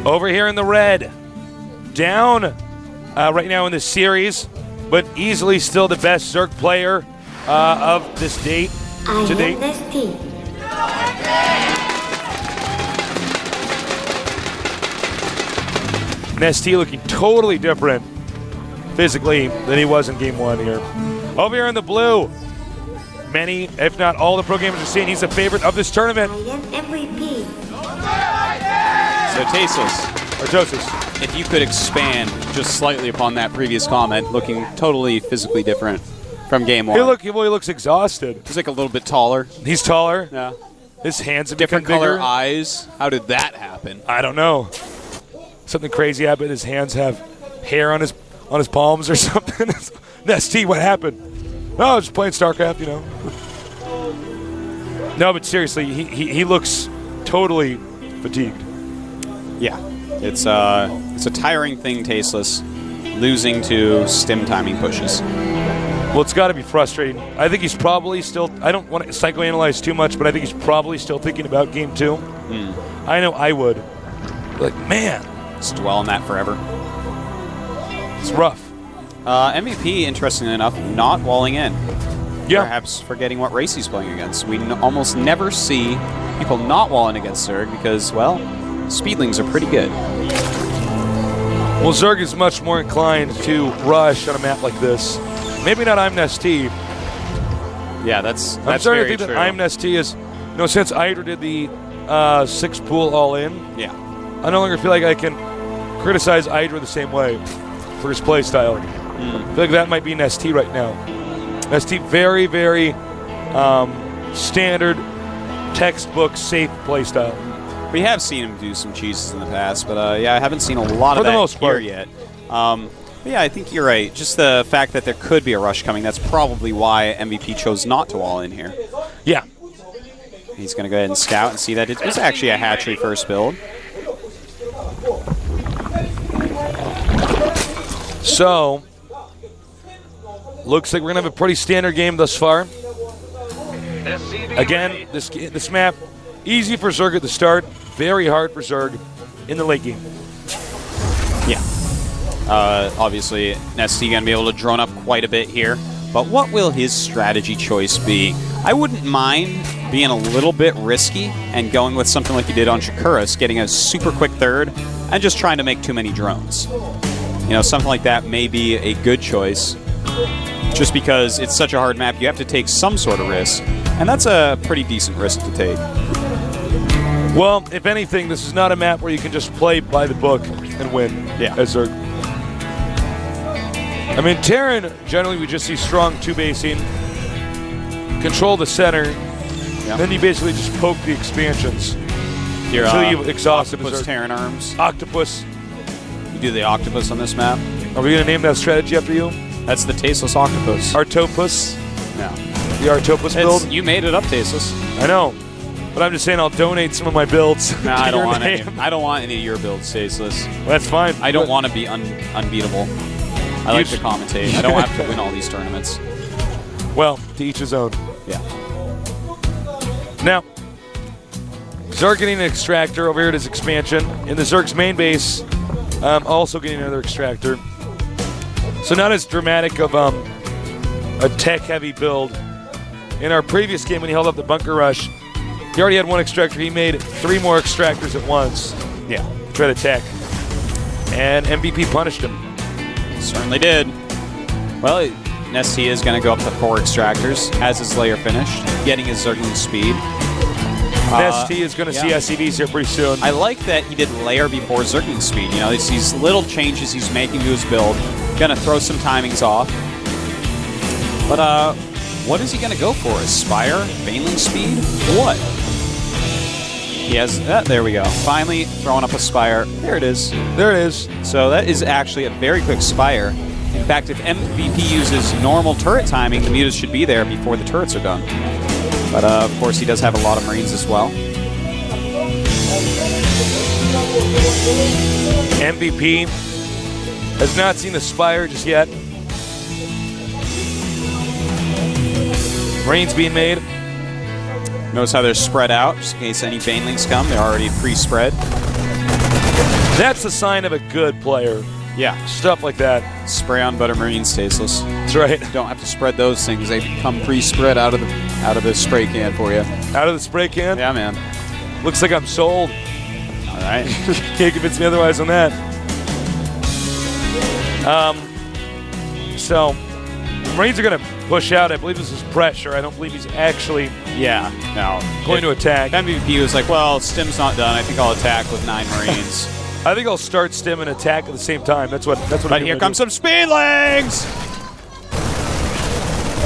Over here in the red. Down right now in this series, but easily still the best Zerg player of this date to date. Nestea looking totally different physically than he was in game one here. Over here in the blue, many, if not all the pro gamers are saying he's the favorite of this tournament. MVP. So Tasteless, if you could expand just slightly upon that previous comment, looking totally physically different from game one. He looks exhausted. He's like a little bit taller. He's taller. Yeah. His hands have Different become color bigger. eyes. How did that happen? I don't know. Something crazy happened. His hands have hair on his palms or something. Nestea, what happened? Oh, just playing StarCraft, you know. No, but seriously, he looks totally fatigued. Yeah, it's a tiring thing, Tasteless, losing to stim timing pushes. Well, it's got to be frustrating. I think he's probably still, I don't want to psychoanalyze too much, but I think he's probably still thinking about game two. I know I would. Like, man. Just dwell on that forever. It's rough. MVP, interestingly enough, not walling in. Yeah. Perhaps forgetting what race he's playing against. We almost never see people not walling against Zerg because, well, speedlings are pretty good. Well, Zerg is much more inclined to rush on a map like this. Maybe not I'm Nestea. Yeah, that's I'm starting very to think true. that I'm Nestea is, since Hydra did the 6 pool all in, Yeah. I no longer feel like I can criticize Hydra the same way for his play style. I feel like that might be Nestea right now. Nestea, very, very standard, textbook, safe play style. We have seen him do some cheeses in the past, but yeah, I haven't seen a lot of For the that most part. here yet. But yeah, I think you're right. Just the fact that there could be a rush coming, that's probably why MVP chose not to wall in here. Yeah. He's going to go ahead and scout and see that it was actually a hatchery first build. So, looks like we're going to have a pretty standard game thus far. Again, this map, easy for Zerg at the start, very hard for Zerg in the late game. Yeah. Obviously, Nestea going to be able to drone up quite a bit here. But what will his strategy choice be? I wouldn't mind being a little bit risky and going with something like he did on Shakuras, getting a super quick third and just trying to make too many drones. You know, something like that may be a good choice. Just because it's such a hard map, you have to take some sort of risk. And that's a pretty decent risk to take. Well, if anything, this is not a map where you can just play by the book and win. Yeah. As Zerg. I mean, Terran, generally we just see strong two-basing, control the center, then you basically just poke the expansions until you've exhausted Octopus the Zerg. Terran arms. Octopus. You do the octopus on this map. Are we going to name that strategy after you? That's the Tasteless Octopus. Artopus? No. The Artopus build? You made it up, Tasteless. I know. But I'm just saying I'll donate some of my builds. No, to I don't your want name. any. I don't want any of your builds, Tasteless. Well, that's fine. I don't want to be unbeatable. I like to commentate. I don't have to win all these tournaments. Well, to each his own. Yeah. Now, Zerg getting an extractor over here at his expansion. In the Zerg's main base, also getting another extractor. So not as dramatic of a tech-heavy build. In our previous game when he held up the bunker rush, he already had one extractor. He made 3 more extractors at once. Yeah. To try to tech. And MVP punished him. Certainly did. Well, Nestea is going to go up to 4 extractors, has his layer finished, getting his Zergling speed. Nestea is going to see SCVs here pretty soon. I like that he did layer before Zergling speed. You know, it's these little changes he's making to his build. Going to throw some timings off. But what is he going to go for? Aspire? Baneling speed? What? He has there we go. Finally throwing up a Spire. There it is. There it is. So that is actually a very quick Spire. In fact, if MVP uses normal turret timing, the mutas should be there before the turrets are done. But of course, he does have a lot of Marines as well. MVP has not seen the Spire just yet. Marines being made. Notice how they're spread out, just in case any Banelings come. They're already pre-spread. That's the sign of a good player. Yeah. Stuff like that. Spray on butter marines, tasteless. That's right. Don't have to spread those things. They come pre-spread out of the spray can for you. Out of the spray can? Yeah, man. Looks like I'm sold. All right. Can't convince me otherwise on that. So, the Marines are going to push out. I believe this is pressure. I don't believe he's actually going to attack. MVP was like, well, Stim's not done. I think I'll attack with 9 Marines. I think I'll start Stim and attack at the same time. That's what. But here comes some Speedlings!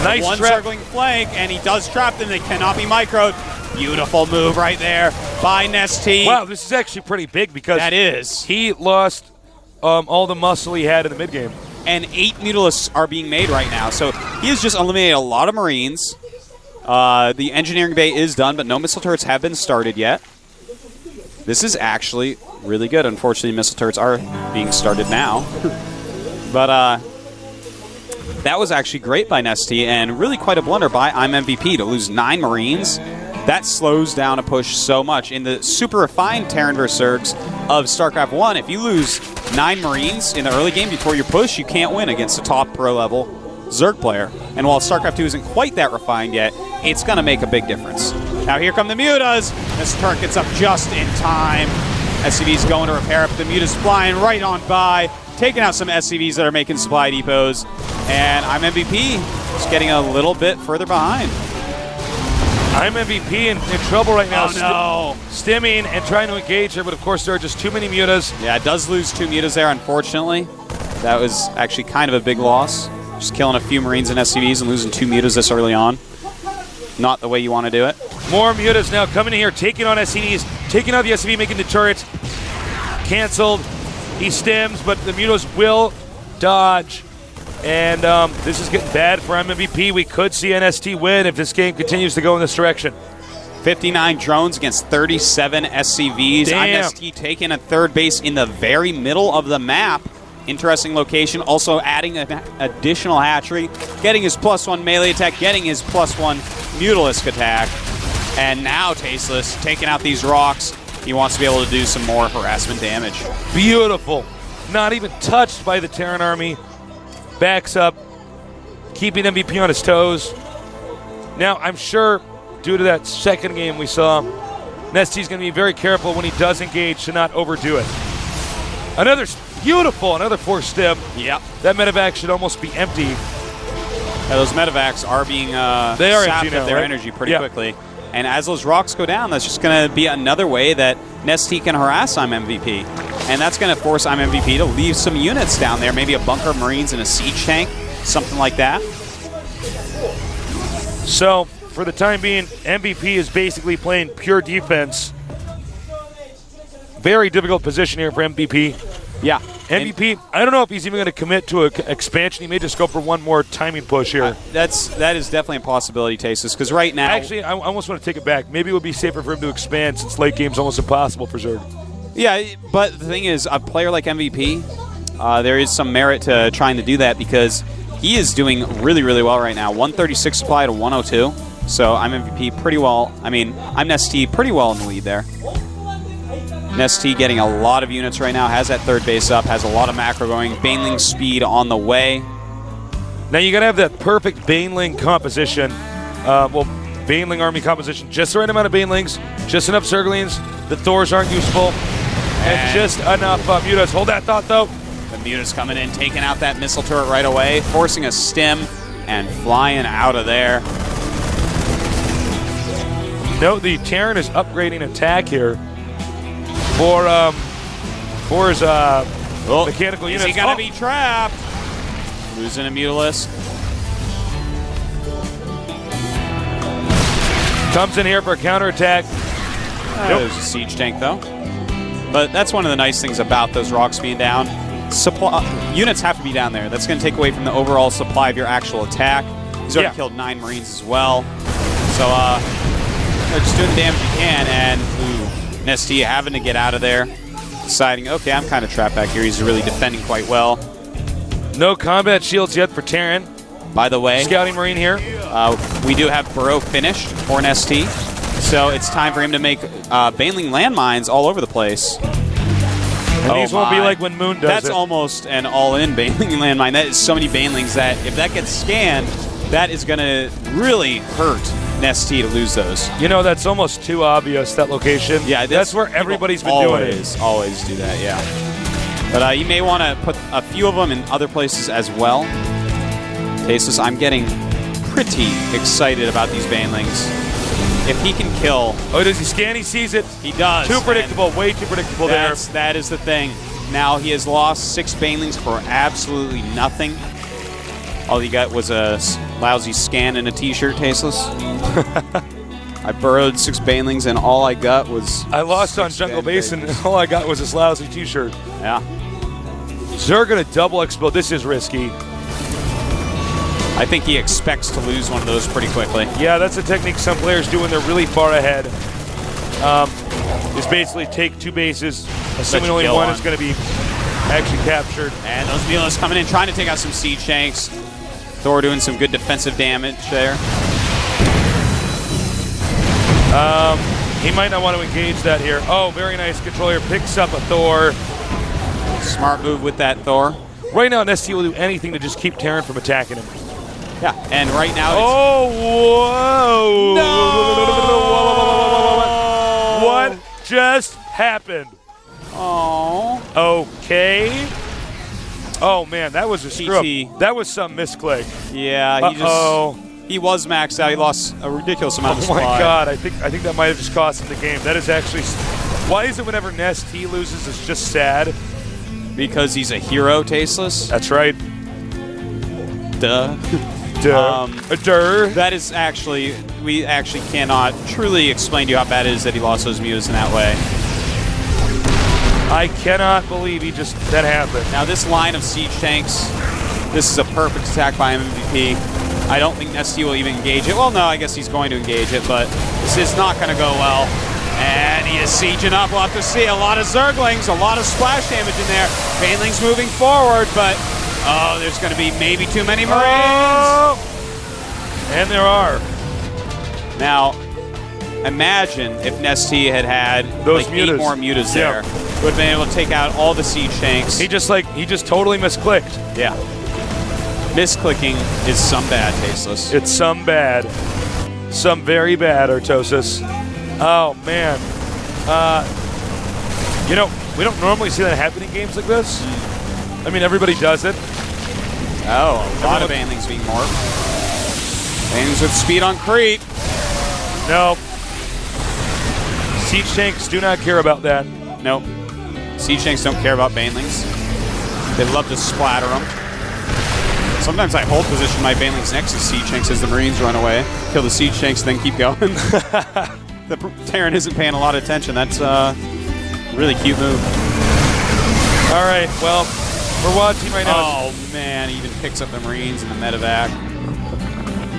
Nice one trap. circling flank, and he does trap them. They cannot be microed. Beautiful move right there by Nestea. Wow, this is actually pretty big because that is. He lost all the muscle he had in the mid game. And 8 Mutalisks are being made right now. So he has just eliminated a lot of Marines. The engineering bay is done, but no missile turrets have been started yet. This is actually really good. Unfortunately, missile turrets are being started now. But that was actually great by Nestea, and really quite a blunder by I'm MVP to lose 9 Marines. That slows down a push so much. In the super refined Terran vs. Zergs of StarCraft 1, if you lose 9 Marines in the early game before your push, you can't win against a top pro-level Zerg player. And while StarCraft 2 isn't quite that refined yet, it's going to make a big difference. Now here come the Mutas. This turret gets up just in time. SCV's going to repair up. The Mutas flying right on by, taking out some SCVs that are making supply depots. And I'm MVP just getting a little bit further behind. I'm MVP in trouble right now. Oh, no. Stimming and trying to engage her, but of course there are just too many Mutas. Yeah, it does lose 2 Mutas there, unfortunately. That was actually kind of a big loss. Just killing a few Marines and SCVs and losing 2 Mutas this early on. Not the way you want to do it. More Mutas now coming in here, taking on SCVs, taking out the SCV, making the turret. Canceled. He stims, but the Mutas will dodge. And this is getting bad for MVP. We could see NST win if this game continues to go in this direction. 59 drones against 37 SCVs. Damn. NST taking a third base in the very middle of the map. Interesting location. Also adding an additional hatchery. Getting his +1 melee attack. Getting his +1 Mutalisk attack. And now Tasteless taking out these rocks. He wants to be able to do some more harassment damage. Beautiful. Not even touched by the Terran army. Backs up, keeping MVP on his toes. Now, I'm sure, due to that second game we saw, Nestea's going to be very careful when he does engage to not overdo it. Another 4 stim. Yep. That medevac should almost be empty. Yeah, those medevacs are being they are sapped empty now, of their right? energy pretty quickly. And as those rocks go down, that's just going to be another way that Nestea can harass I'm MVP. And that's going to force I'm MVP to leave some units down there, maybe a bunker of Marines and a siege tank, something like that. So, for the time being, MVP is basically playing pure defense. Very difficult position here for MVP. Yeah. MVP, I don't know if he's even going to commit to an expansion. He may just go for one more timing push here. That is definitely a possibility, Tasteless, because right now... Actually, I almost want to take it back. Maybe it would be safer for him to expand since late game's almost impossible for Zerg. Yeah, but the thing is, a player like MVP, there is some merit to trying to do that because he is doing really, really well right now. 136 supply to 102. So I'm MVP pretty well. I mean, I'm Nestea pretty well in the lead there. Nestea getting a lot of units right now, has that third base up, has a lot of macro going, Baneling speed on the way. Now you got to have that perfect Baneling composition. Baneling army composition. Just the right amount of Banelings, just enough Zerglings. The Thors aren't useful. And just enough Mutas. Hold that thought, though. The Mutas coming in, taking out that missile turret right away, forcing a stim, and flying out of there. Note the Terran is upgrading attack here for his mechanical units. Is he going to be trapped? Losing a Mutalisk. Comes in here for a counterattack. There's a siege tank, though. But that's one of the nice things about those rocks being down. Units have to be down there. That's going to take away from the overall supply of your actual attack. He's already killed 9 Marines as well. So, they're just doing the damage you can, and Nestea having to get out of there. Deciding, okay, I'm kind of trapped back here. He's really defending quite well. No combat shields yet for Terran. By the way, Scouting Marine here. We do have Burrow finished for Nestea. So it's time for him to make Baneling landmines all over the place. And these won't be like when Moon does That's it. almost an all-in Baneling landmine. That is so many Banelings that if that gets scanned, that is going to really hurt Nestea to lose those. You know, that's almost too obvious, that location. Yeah, that's where everybody's been doing it. Always do that, yeah. But you may want to put a few of them in other places as well. Tasteless, I'm getting pretty excited about these Banelings. If he can kill... Oh, does he scan? He sees it. He does. Too predictable. Way too predictable there. That is the thing. Now he has lost 6 Banelings for absolutely nothing. All he got was a lousy scan and a T-shirt, Tasteless. I burrowed 6 Banelings, and all I got was... I lost on Jungle Basin, and all I got was this lousy T-shirt. Yeah. Zerg gonna double explode. This is risky. I think he expects to lose one of those pretty quickly. Yeah, that's a technique some players do when they're really far ahead. Is basically take 2 bases, assuming only one is going to be actually captured. And those Mulas coming in, trying to take out some Siege Tanks. Thor doing some good defensive damage there. He might not want to engage that here. Oh, very nice. Controller picks up a Thor. Smart move with that Thor. Right now, Nestea will do anything to just keep Terran from attacking him. Yeah, and right now whoa! No! What just happened? Oh. Okay. Oh, man, that was a screw-up. That was some misclick. Yeah, he was maxed out. He lost a ridiculous amount of supply. Oh, my God. I think that might have just cost him the game. That is actually... Why is it whenever Nestea loses, it's just sad? Because he's a hero, Tasteless. That's right. Duh. That is actually, we actually cannot truly explain to you how bad it is that he lost those Mutas in that way. I cannot believe that happened. Now this line of Siege Tanks, this is a perfect attack by MVP. I don't think Nestea will even engage it. Well, no, I guess he's going to engage it, but this is not going to go well. And he is sieging up. We'll have to see a lot of Zerglings, a lot of splash damage in there. Banelings moving forward, but oh, there's going to be maybe too many Marines. Oh! And there are. Now, imagine if Nestea had those like mutas. 8 more Mutas there. Would have been able to take out all the Siege Tanks. He just totally misclicked. Yeah. Misclicking is some bad, Tasteless. It's some bad. Some very bad, Artosis. Oh, man. You know, we don't normally see that happen in games like this. I mean, everybody does it. Oh, a lot of Banelings being morphed. Banelings with speed on creep. No. Siege Tanks do not care about that. Nope. Siege Tanks don't care about Banelings. They love to splatter them. Sometimes I hold position my Banelings next to Siege Tanks as the Marines run away. Kill the Siege Tanks, then keep going. The Terran isn't paying a lot of attention. That's a really cute move. All right, well, we're watching right now. Oh, man, he even picks up the Marines in the medevac.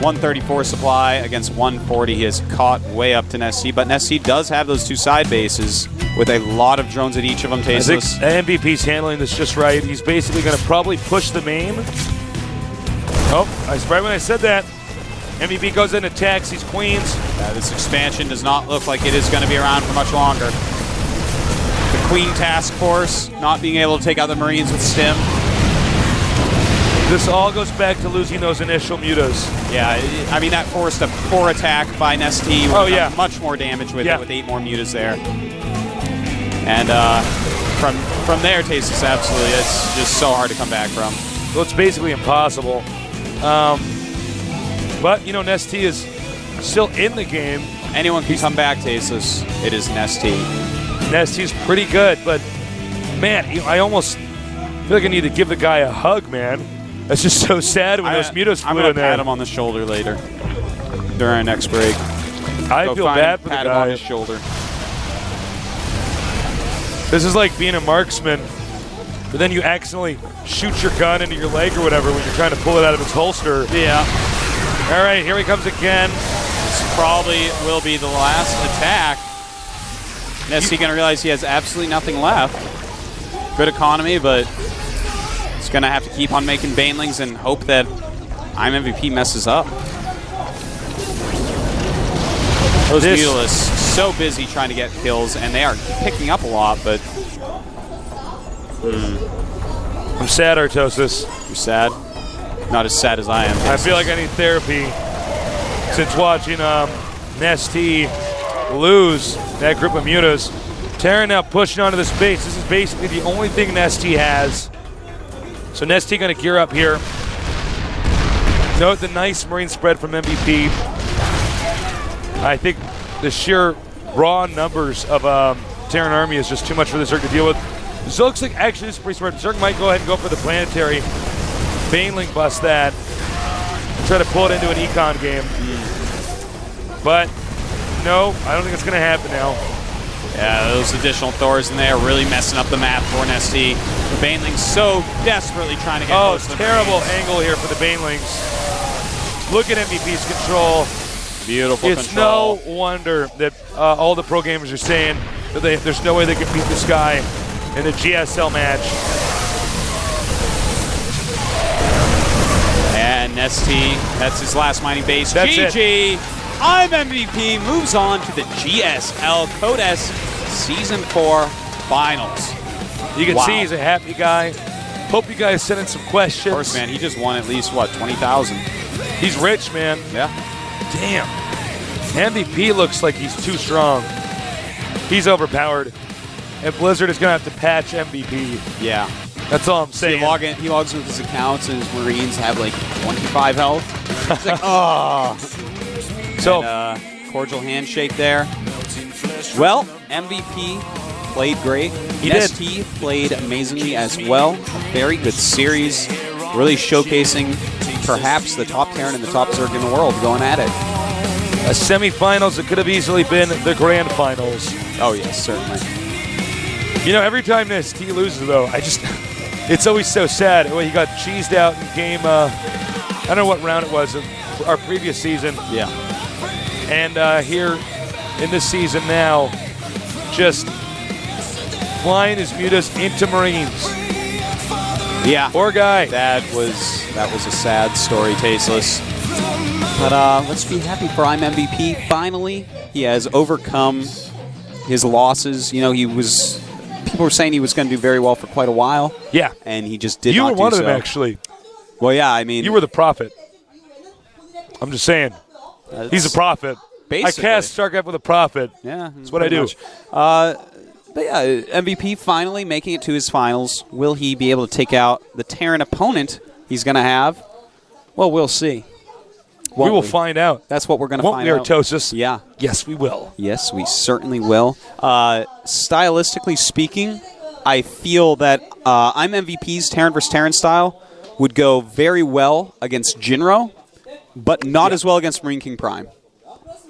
134 supply against 140. He is caught way up to Nestea, but Nestea does have those 2 side bases with a lot of drones at each of them, Tasteless. I think MVP's handling this just right. He's basically going to probably push the main. Oh, I was right when I said that. MVP goes in, attacks these queens. This expansion does not look like it is going to be around for much longer. The Queen Task Force not being able to take out the Marines with Stim. This all goes back to losing those initial mutas. Yeah, I mean, that forced a poor attack by Nestea. Oh, yeah. Much more damage with it with 8 more mutas there. And from there, Tasteless, absolutely, it's just so hard to come back from. Well, it's basically impossible. But, you know, Nestea is still in the game. Anyone can come back, Tasteless. It is Nestea. Nestea's pretty good, but, man, I almost feel like I need to give the guy a hug, man. That's just so sad when those mutas flew in there. I'm going to pat him on the shoulder later during our next break. I feel bad for the guy. Pat him on his shoulder. This is like being a marksman, but then you accidentally shoot your gun into your leg or whatever when you're trying to pull it out of its holster. Yeah. All right, here he comes again. This probably will be the last attack. Nestea going to realize he has absolutely nothing left. Good economy, but he's going to have to keep on making Banelings and hope that I'm MVP messes up. Those Mutilas so busy trying to get kills, and they are picking up a lot, but I'm sad, Artosis. You're sad? Not as sad as I am. I feel like I need therapy since watching Nestea lose that group of mutas. Terran now pushing onto this base. This is basically the only thing Nestea has. So Nestea going to gear up here. Note the nice Marine spread from MVP. I think the sheer raw numbers of Terran army is just too much for the Zerg to deal with. This looks like actually this is pretty smart. Zerg might go ahead and go for the planetary. Baneling bust that. Try to pull it into an econ game. But no, I don't think it's going to happen now. Yeah, those additional Thors in there really messing up the map for Nestea. The Banelings so desperately trying to get close to the terrible Marines. angle here for the Banelings. Look at MVP's control. Beautiful It's control. no wonder that all the pro gamers are saying that there's no way they can beat this guy in the GSL match. And Nestea, that's his last mining base. That's GG. I'm MVP. Moves on to the GSL Code S Season 4 Finals. You can Wow. see he's a happy guy. Hope you guys sent in some questions. Of course, man. He just won at least, what, 20,000? He's rich, man. Yeah. Damn. MVP looks like he's too strong. He's overpowered. And Blizzard is going to have to patch MVP. Yeah. That's all I'm saying. He logs with his accounts, and his Marines have like 25 health. He's like, oh. So, And, cordial handshake there. Well, MVP played great. He did. Nestea played amazingly as well. A very good series, really showcasing perhaps the top Terran and the top Zerg in the world going at it. a semifinals that could have easily been the grand finals. Oh, yes, certainly. You know, every time Nestea loses, though, it's always so sad. Well, he got cheesed out in game, I don't know what round it was, of our previous season. Yeah. And here in this season now, just flying his mutas into Marines. Yeah. Poor guy. That was a sad story, Tasteless. But let's be happy for I'm MVP. Finally, he has overcome his losses. You know, people were saying he was going to do very well for quite a while. Yeah. And he just did You not were do one of so. them, actually. Well, yeah, I mean, You were the prophet. I'm just saying. He's a prophet. Basically. I cast StarCraft with a prophet. Yeah, That's what I do. much. But yeah, MVP finally making it to his finals. Will he be able to take out the Terran opponent he's going to have? Well, we'll see. We will find out. That's what we're going to Won't find we, out. Artosis? Yeah. Yes, we will. Yes, we certainly will. Stylistically speaking, I feel that I'm MVP's Terran vs. Terran style would go very well against Jinro, but not as well against Marine King Prime.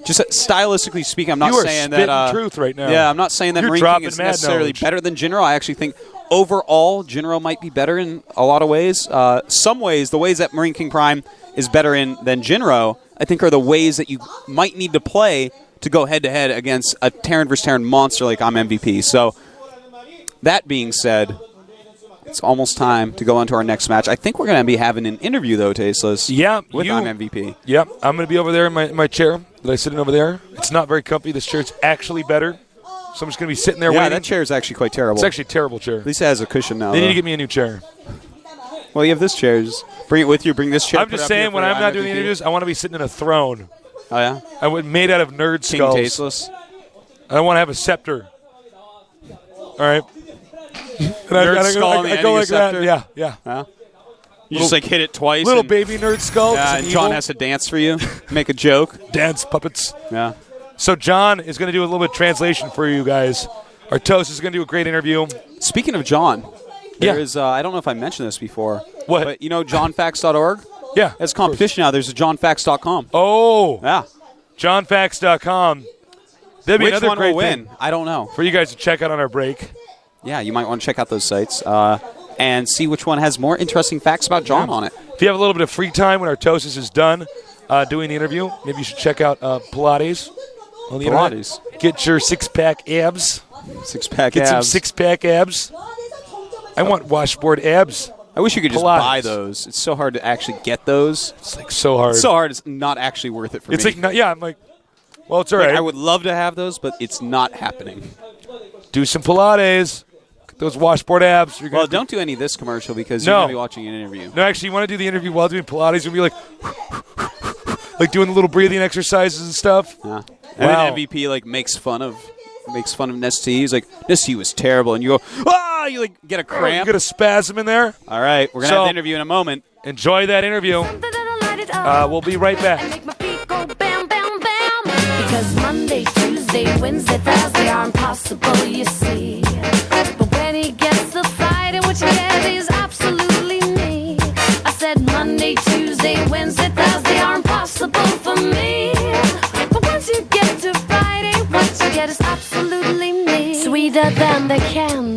Just stylistically speaking, I'm not You are saying spitting that. truth right now. Yeah, I'm not saying that You're Marine dropping King is mad necessarily knowledge. better than Jinro. I actually think overall Jinro might be better in a lot of ways. Some ways, the ways that Marine King Prime is better in than Jinro, I think are the ways that you might need to play to go head-to-head against a Terran vs. Terran monster like I'm MVP. So, that being said, it's almost time to go on to our next match. I think we're going to be having an interview, though, Tasteless. Yeah. With I'm MVP. Yep. I'm going to be over there in my chair that I sit in over there. It's not very comfy. This chair's actually better. So I'm just going to be sitting there Yeah, waiting. that chair is actually quite terrible. It's actually a terrible chair. At least it has a cushion now. They need though. to get me a new chair. Well, you have this chair. Just bring it with you. Bring this chair. I'm put it just up here saying, when for I'm not MVP. doing the interviews, I want to be sitting in a throne. Oh, yeah? I would made out of nerd King skulls. Tasteless. I want to have a scepter. All right. Nerd skull on the I end go of like your that. scepter? Yeah, yeah. Huh? You just like hit it twice. Little and, baby nerd skull. Yeah, It's and John evil. has to dance for you, make a joke. Dance puppets. Yeah. So John is going to do a little bit of translation for you guys. Artos is going to do a great interview. Speaking of John, Yeah. there is, I don't know if I mentioned this before. What? But you know johnfax.org? Yeah. There's competition now. There's a johnfax.com. Oh, Yeah. johnfax.com. That'd be Which another one great will win? thing I don't know. for you guys to check out on our break. Yeah, you might want to check out those sites and see which one has more interesting facts about John on it. If you have a little bit of free time when Artosis is done doing the interview, maybe you should check out Pilates on the Pilates. internet. Get your six-pack abs. Six-pack Get some abs. six-pack abs. I want washboard abs. I wish you could just Pilates. buy those. It's so hard to actually get those. It's like so hard. It's so hard. It's not actually worth it for It's me. like, yeah, I'm like, well, it's all Like, right. I would love to have those, but it's not happening. Do some Pilates. those washboard abs. You're Well, don't do any of this commercial because you're going to be watching an interview. No, actually, you want to do the interview while doing Pilates. You'll be like doing the little breathing exercises and stuff. Yeah. And then MVP makes fun of Nestea. He's like, Nestea was terrible, and you go, ah! You get a cramp. You get a spasm in there. All right, we're gonna have the interview in a moment. Enjoy that interview. We'll be right back. Because Monday, Tuesday, Wednesday, Thursday are impossible, you see. But when he gets the Friday, what you get is absolutely me. I said Monday, Tuesday, Wednesday, Thursday are impossible for me. But once you get to Friday, what you get is absolutely me. Sweeter than the candy